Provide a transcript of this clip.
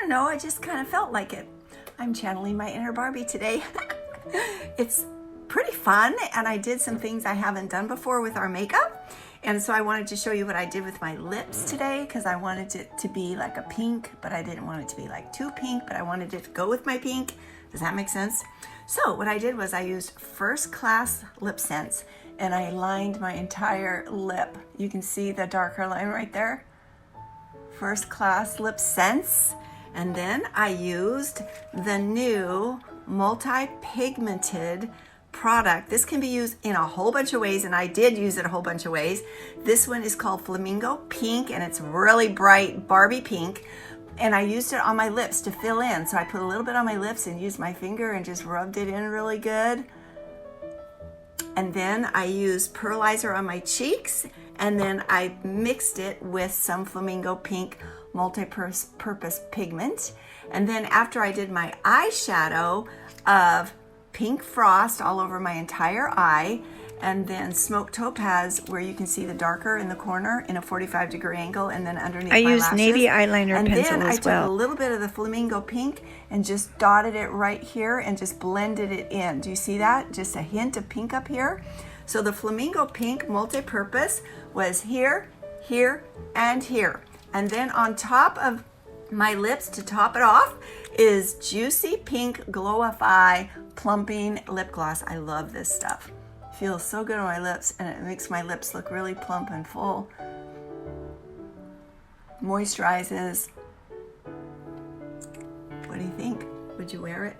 don't know, I just kind of felt like it. I'm channeling my inner Barbie today. It's pretty fun, and I did some things I haven't done before with our makeup. And so I wanted to show you what I did with my lips today, because I wanted it to be like a pink, but I didn't want it to be like too pink, but I wanted it to go with my pink. Does that make sense? So what I did was I used first class LipSense, and I lined my entire lip. You can see the darker line right there. First class LipSense. And then I used the new multi-pigmented product. This can be used in a whole bunch of ways, and I did use it a whole bunch of ways. This one is called Flamingo Pink, and it's really bright Barbie pink. And I used it on my lips to fill in. So I put a little bit on my lips and used my finger and just rubbed it in really good. And then I used pearlizer on my cheeks, and then I mixed it with some Flamingo Pink multi-purpose pigment. And then after I did my eyeshadow of pink frost all over my entire eye, and then smoked topaz where you can see the darker in the corner in a 45-degree angle, and then underneath I my used lashes. navy eyeliner and pencil then as I well. took a little bit of the Flamingo Pink and just dotted it right here and just blended it in. Do you see that? Just a hint of pink up here. So the Flamingo Pink multi-purpose was here, here, and here. And then on top of my lips, to top it off, is Juicy Pink Glowify Plumping Lip Gloss. I love this stuff. It feels so good on my lips, and it makes my lips look really plump and full. Moisturizes. What do you think? Would you wear it?